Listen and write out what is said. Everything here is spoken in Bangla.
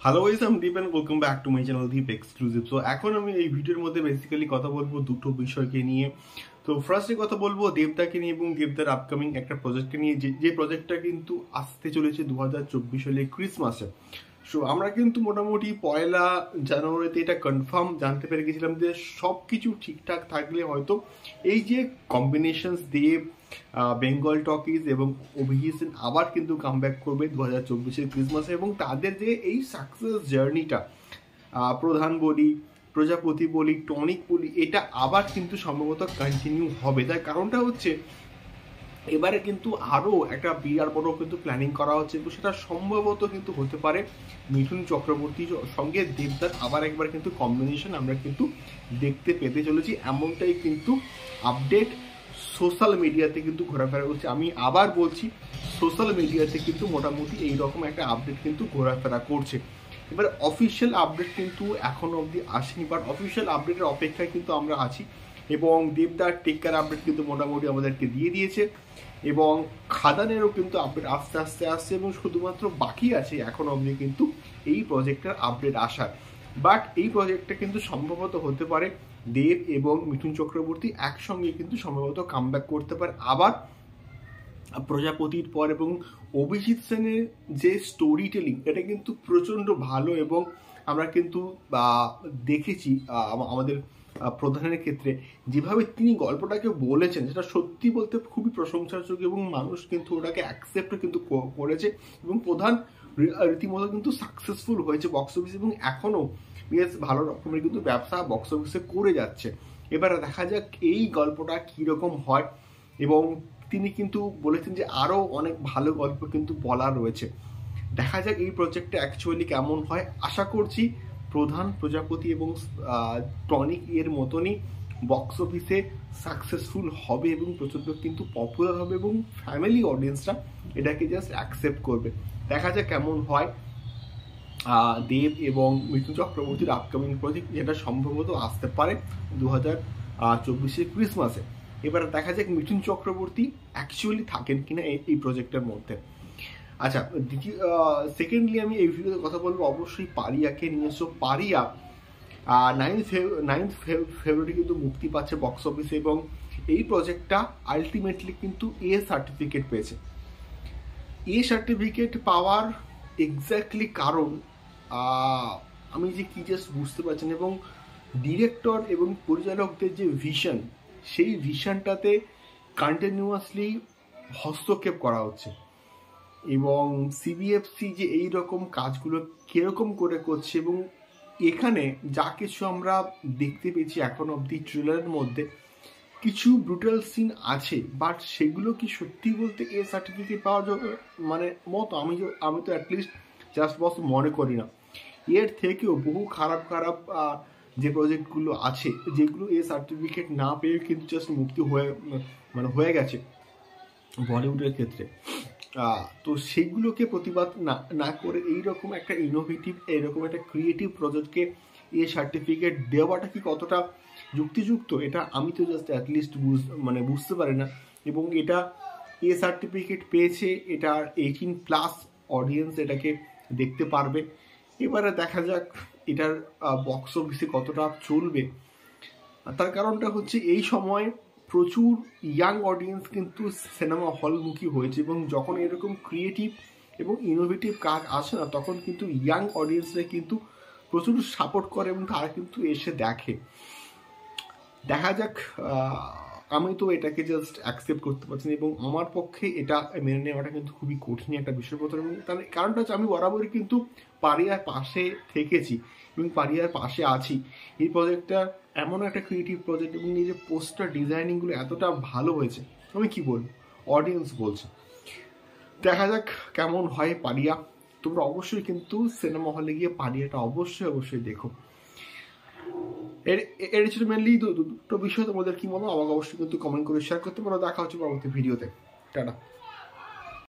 হ্যালো গাইস, আমি Deep and welcome back to my channel Deep exclusive. So এখন আমি এই ভিডিওর মধ্যে বেসিক্যালি কথা বলবো দুটো বিষয়কে নিয়ে। তো ফার্স্টে কথা বলবো দেবদাকে নিয়ে এবং দেবদার আপকামিং একটা প্রজেক্টকে নিয়ে, যে প্রজেক্টটা কিন্তু আসতে চলেছে 2024 সালে ক্রিসমাসে। সো আমরা কিন্তু মোটামুটি 1 জানুয়ারিতে এটা কনফার্ম জানতে পেরে গেছিলাম যে সব কিছু ঠিকঠাক থাকলে হয়তো এই যে কম্বিনেশনস দেব, বেঙ্গল টকিজ এবং অভিজিৎ সেন আবার কিন্তু কামব্যাক করবে 2024-এর ক্রিসমাসে, এবং তাদের যে এই সাকসেস জার্নিটা প্রধান বলি, প্রজাপতি বলি, টনিক বলি, এটা আবার কিন্তু সম্ভবত কন্টিনিউ হবে। তার কারণটা হচ্ছে এবারে কিন্তু আরও একটা বিরাট বড় কিন্তু প্ল্যানিং করা হচ্ছে, তো সেটা সম্ভবত কিন্তু হতে পারে মিঠুন চক্রবর্তীর সঙ্গে দেবদার আবার একবার কিন্তু কম্বিনেশন আমরা কিন্তু দেখতে পেতে চলেছি, এমনটাই কিন্তু আপডেট সোশ্যাল মিডিয়াতে কিন্তু ঘোরাফেরা করছে। আমি আবার বলছি, সোশ্যাল মিডিয়াতে কিন্তু মোটামুটি এইরকম একটা আপডেট কিন্তু ঘোরাফেরা করছে। এবার অফিসিয়াল আপডেট কিন্তু এখনো অবধি আসেনি, বাট অফিসিয়াল আপডেটের অপেক্ষায় কিন্তু আমরা আছি। এবং দেবদার টেক্কার আপডেট কিন্তু মোটামুটি আমাদেরকে দিয়ে দিয়েছে, এবং খাদানেরও কিন্তু আপডেট আস্তে আস্তে আসছে, এবং শুধুমাত্র বাকি আছে এখন অবধি কিন্তু এই প্রজেক্টের আপডেট আসার। বাট এই প্রজেক্টটা কিন্তু সম্ভবত হতে পারে দেব এবং মিঠুন চক্রবর্তী একসঙ্গে কিন্তু সম্ভবত কামব্যাক করতে পারে আবার প্রজাপতির পর। এবং অভিজিৎ সেনের যে স্টোরি টেলিং, এটা কিন্তু প্রচণ্ড ভালো, এবং আমরা কিন্তু দেখেছি আমাদের প্রধানের ক্ষেত্রে যেভাবে তিনি গল্পটাকে বলেছেন, সেটা সত্যি বলতে খুবই প্রশংসাযোগ্য, এবং মানুষ কিন্তু ওটাকে অ্যাকসেপ্ট কিন্তু করেছে, এবং প্রধান রীতিমতো কিন্তু সাকসেসফুল হয়েছে বক্স অফিস, এবং এখনও বেশ ভালো রকমের কিন্তু ব্যবসা বক্স অফিসে করে যাচ্ছে। এবারে দেখা যাক এই গল্পটা কীরকম হয়, এবং তিনি কিন্তু বলেছেন যে আরও অনেক ভালো গল্প কিন্তু বলা রয়েছে। দেখা যাক এই প্রজেক্টটা অ্যাকচুয়ালি কেমন হয়। আশা করছি প্রধান, প্রজাপতি এবং টনিক এর মতনই বক্স অফিসে সাকসেসফুল হবে, এবং প্রচণ্ড কিন্তু পপুলার হবে, এবং ফ্যামিলি অডিয়েন্সরা এটাকে জাস্ট অ্যাকসেপ্ট করবে। দেখা যাক কেমন হয় দেব এবং মিঠুন চক্রবর্তীর আপকামিং প্রজেক্ট, যেটা সম্ভবত আসতে পারে 2024-এর ক্রিসমাসে। এবার দেখা যাক মিঠুন চক্রবর্তী অ্যাকচুয়ালি থাকেন কিনা এই প্রজেক্টের মধ্যে। আচ্ছা, সেকেন্ডলি আমি এই ভিডিওতে কথা বলবো অবশ্যই পারিয়াকে নিয়ে। সো পারিয়া 9th ফেব্রুয়ারি কিন্তু মুক্তি পাচ্ছে বক্স অফিসে, এবং এই প্রজেক্টটা আলটিমেটলি কিন্তু এ সার্টিফিকেট পেয়েছে। এ সার্টিফিকেট পাওয়ার এক্স্যাক্টলি কারণ আমি যে কি জাস্ট বুঝতে পারছেন, এবং ডিরেক্টর এবং পরিচালকদের যে ভিশন, সেই ভিশনটাতে কন্টিনিউয়াসলি হস্তক্ষেপ করা হচ্ছে, এবং সিবিএফসি যে এই রকম কাজগুলো কীরকম করে করছে, এবং এখানে যা কিছু আমরা দেখতে পেয়েছি এখন অবধি ট্রেলারের মধ্যে কিছু ব্রুটাল সিন আছে, বাট সেগুলো কি সত্যি বলতে এ সার্টিফিকেট পাওয়ার মানে মতো আমি তো অ্যাটলিস্ট জাস্ট বস মনে করি না। এর থেকেও বহু খারাপ খারাপ যে প্রজেক্টগুলো আছে, যেগুলো এ সার্টিফিকেট না পেয়ে কিন্তু জাস্ট মুক্তি হয়ে গেছে বলিউডের ক্ষেত্রে। তো সেগুলোকে প্রতিবাদ না করে এইরকম একটা ইনোভেটিভ, এরকম একটা ক্রিয়েটিভ প্রজেক্টকে এ সার্টিফিকেট দেওয়াটা কি কতটা যুক্তিযুক্ত, এটা আমি তো জাস্ট অ্যাটলিস্ট বুঝতে পারি না। এবং এটা এ সার্টিফিকেট পেয়েছে, এটার 18+ অডিয়েন্স এটাকে দেখতে পারবে। এবারে দেখা যাক এটার বক্স অফিসে কতটা চলবে। তার কারণটা হচ্ছে এই সময় প্রচুর ইয়াং অডিয়েন্স কিন্তু সিনেমা হলমুখী হয়েছে, এবং যখন এরকম ক্রিয়েটিভ এবং ইনোভেটিভ কাজ আসে না, তখন কিন্তু ইয়াং অডিয়েন্সরা কিন্তু প্রচুর সাপোর্ট করে, এবং তারা কিন্তু এসে দেখে। দেখা যাক, আমি তো এটাকে জাস্ট অ্যাকসেপ্ট করতে পারছি না, এবং আমার পক্ষে এটা মেনে নেওয়াটা কিন্তু খুবই কঠিন একটা বিষয়পত্র। এবং তার কারণটা হচ্ছে আমি বরাবরই কিন্তু পারিয়ার পাশে থেকেছি এবং পারিয়ার পাশে আছি। এই প্রজেক্টটা এমন একটা ক্রিয়েটিভ প্রজেক্ট, এবং এই যে পোস্টার ডিজাইনিংগুলো এতটা ভালো হয়েছে, আমি কি বলবো, অডিয়েন্স বলছে। দেখা যাক কেমন হয় পারিয়া। তোমরা অবশ্যই কিন্তু সিনেমা হলে গিয়ে পারিয়াটা অবশ্যই দেখো। এর ছিল মেনলি দুটো বিষয়। তোমাদের কি মনে হয় আমাকে অবশ্যই কিন্তু কমেন্ট করে শেয়ার করতে পারো। দেখা হচ্ছে পরবর্তী ভিডিওতে। টাটা।